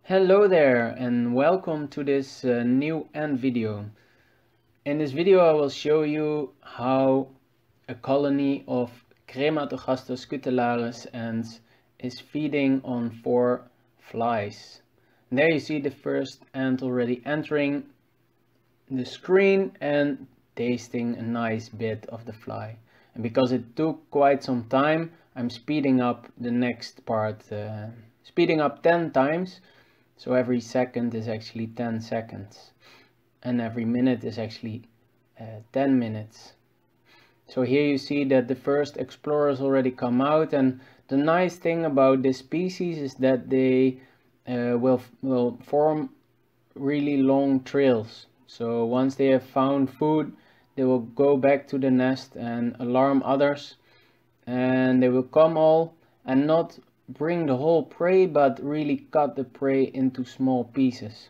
Hello there and welcome to this new ant video. In this video I will show you how a colony of Crematogaster scutellaris ants is feeding on 4 flies. And there you see the first ant already entering the screen and tasting a nice bit of the fly. And because it took quite some time, I'm speeding up the next part, speeding up 10 times. So every second is actually 10 seconds and every minute is actually 10 minutes. So here you see that the first explorers already come out, and the nice thing about this species is that they will form really long trails. So once they have found food, they will go back to the nest and alarm others, and they will come all and not bring the whole prey but really cut the prey into small pieces.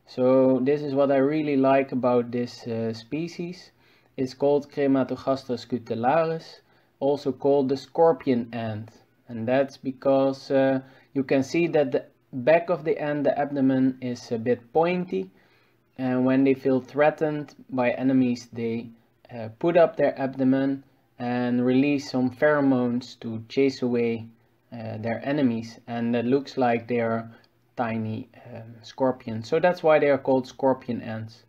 So this is what I really like about this species. It's called Crematogaster scutellaris, also called the scorpion ant, and that's because you can see that the back of the ant, the abdomen, is a bit pointy, and when they feel threatened by enemies they put up their abdomen and release some pheromones to chase away their enemies, and that looks like they are tiny scorpions. So that's why they are called scorpion ants.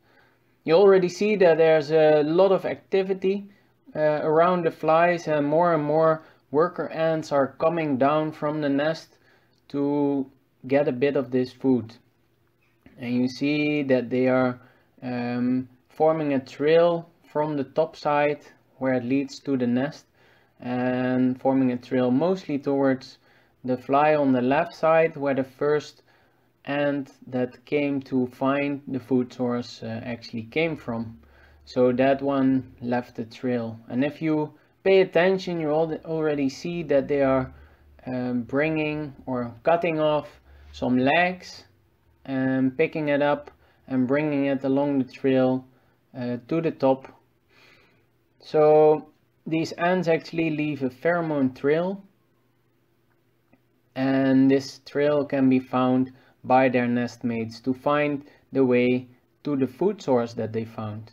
You already see that there's a lot of activity around the flies, and more worker ants are coming down from the nest to get a bit of this food. And you see that they are forming a trail from the top side where it leads to the nest, and forming a trail mostly towards the fly on the left side where the first ant that came to find the food source actually came from. So that one left the trail, and if you pay attention you already see that they are bringing or cutting off some legs and picking it up and bringing it along the trail to the top. So these ants actually leave a pheromone trail, and this trail can be found by their nestmates to find the way to the food source that they found.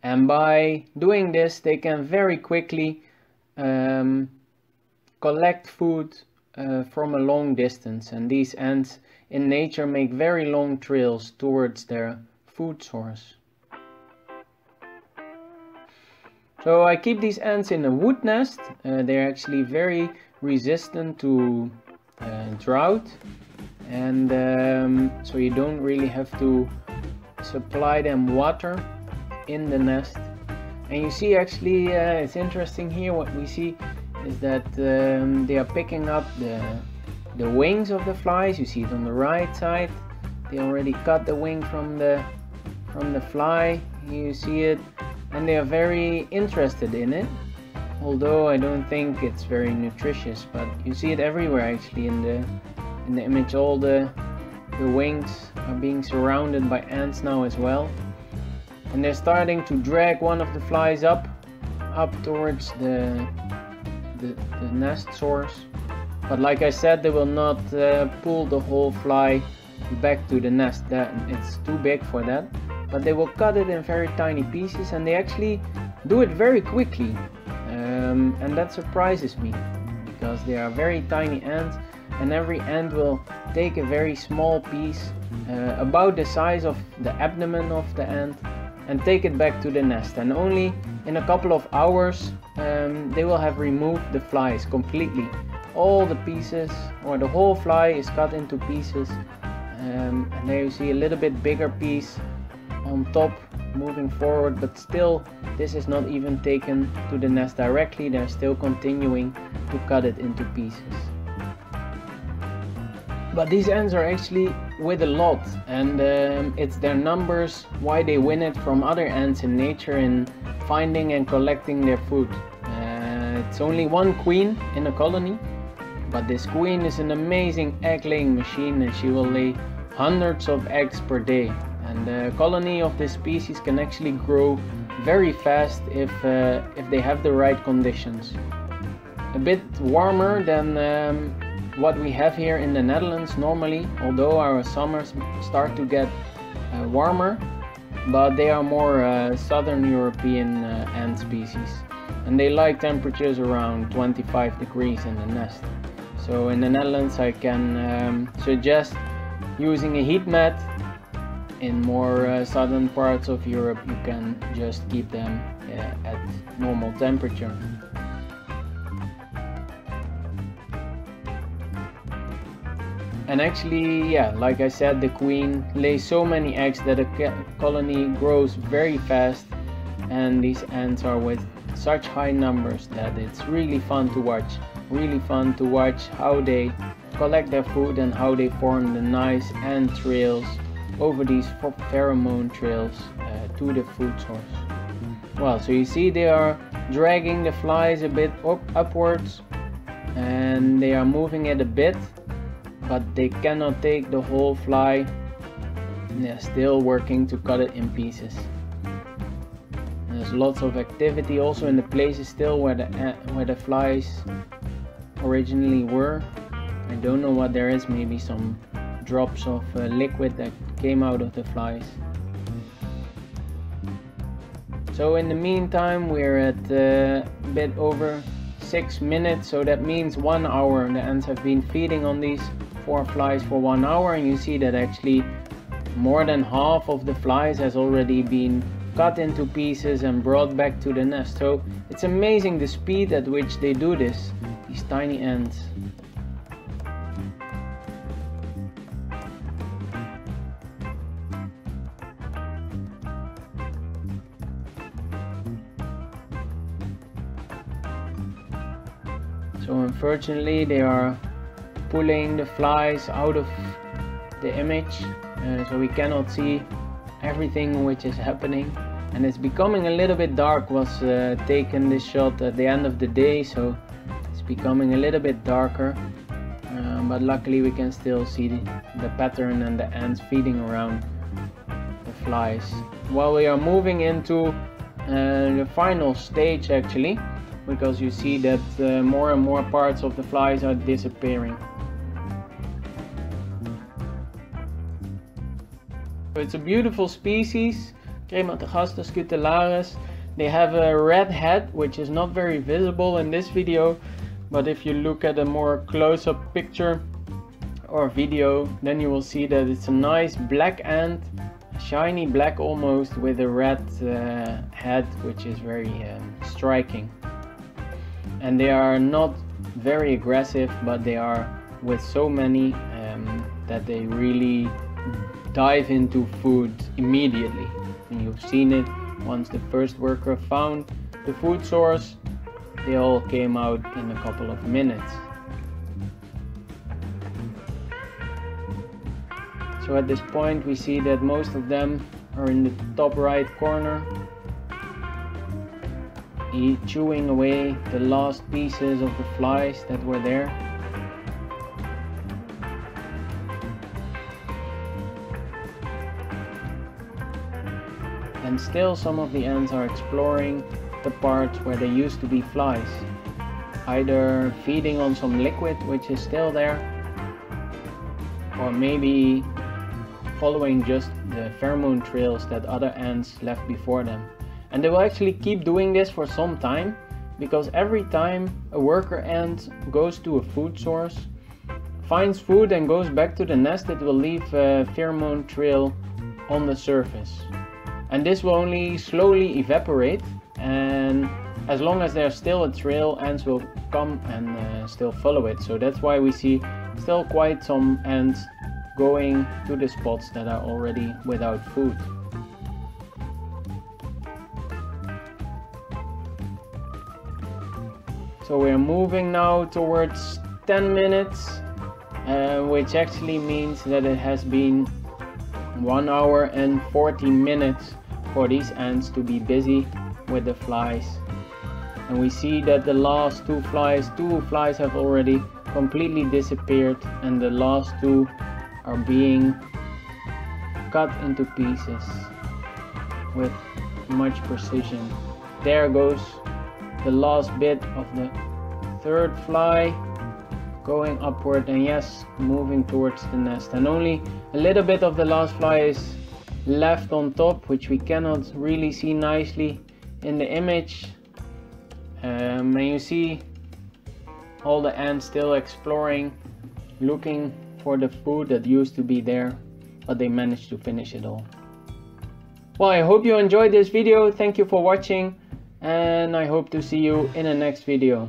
And by doing this they can very quickly collect food from a long distance, and these ants in nature make very long trails towards their food source. So I keep these ants in a wood nest. They're actually very resistant to drought, and so you don't really have to supply them water in the nest. And you see actually it's interesting here, what we see is that they are picking up the wings of the flies. You see it on the right side. They already cut the wing from the fly. Here you see it. And they are very interested in it, although I don't think it's very nutritious, but you see it everywhere actually in the image. All the wings are being surrounded by ants now as well, and they're starting to drag one of the flies up towards the nest source. But like I said, they will not pull the whole fly back to the nest. It's too big for that. But they will cut it in very tiny pieces, and they actually do it very quickly, and that surprises me because they are very tiny ants, and every ant will take a very small piece about the size of the abdomen of the ant and take it back to the nest, and only in a couple of hours they will have removed the flies completely. All the pieces, or the whole fly, is cut into pieces, and there you see a little bit bigger piece on top moving forward, but still this is not even taken to the nest directly. They're still continuing to cut it into pieces. But these ants are actually with a lot, and it's their numbers why they win it from other ants in nature in finding and collecting their food. It's only one queen in a colony, but this queen is an amazing egg laying machine, and she will lay hundreds of eggs per day. And the colony of this species can actually grow very fast if they have the right conditions. A bit warmer than what we have here in the Netherlands normally, although our summers start to get warmer, but they are more southern European ant species, and they like temperatures around 25 degrees in the nest. So in the Netherlands I can suggest using a heat mat. In more southern parts of Europe you can just keep them at normal temperature. And actually, yeah, like I said, the queen lays so many eggs that a colony grows very fast, and these ants are with such high numbers that it's really fun to watch. Really fun to watch how they collect their food and how they form the nice ant trails over these pheromone trails to the food source. Well, so you see they are dragging the flies a bit upwards, and they are moving it a bit, but they cannot take the whole fly. They're still working to cut it in pieces. And there's lots of activity also in the places still where the flies originally were. I don't know what there is, maybe some drops of liquid that came out of the flies. So in the meantime we're at a bit over 6 minutes, so that means 1 hour. The ants have been feeding on these 4 flies for 1 hour, and you see that actually more than half of the flies has already been cut into pieces and brought back to the nest. So it's amazing the speed at which they do this, these tiny ants. So unfortunately they are pulling the flies out of the image, so we cannot see everything which is happening, and it's becoming a little bit dark. Was taken this shot at the end of the day, so it's becoming a little bit darker, but luckily we can still see the pattern and the ants feeding around the flies. While we are moving into the final stage actually, because you see that more and more parts of the flies are disappearing. So it's a beautiful species, Crematogaster scutellaris. They have a red head, which is not very visible in this video, but if you look at a more close-up picture or video, then you will see that it's a nice black ant, shiny black almost, with a red head, which is very striking. And they are not very aggressive, but they are with so many that they really dive into food immediately. And you've seen it, once the first worker found the food source, they all came out in a couple of minutes. So at this point we see that most of them are in the top right corner, chewing away the last pieces of the flies that were there. And still some of the ants are exploring the parts where there used to be flies, either feeding on some liquid which is still there, or maybe following just the pheromone trails that other ants left before them. And they will actually keep doing this for some time, because every time a worker ant goes to a food source, finds food and goes back to the nest, it will leave a pheromone trail on the surface. And this will only slowly evaporate, and as long as there's still a trail, ants will come and still follow it. So that's why we see still quite some ants going to the spots that are already without food. So we're moving now towards 10 minutes, which actually means that it has been 1 hour and 40 minutes for these ants to be busy with the flies. And we see that the last two flies have already completely disappeared, and the last two are being cut into pieces with much precision. There goes the last bit of the third fly, going upward, and yes, moving towards the nest. And only a little bit of the last fly is left on top, which we cannot really see nicely in the image. And you see all the ants still exploring, looking for the food that used to be there, but they managed to finish it all. Well, I hope you enjoyed this video. Thank you for watching, and I hope to see you in the next video.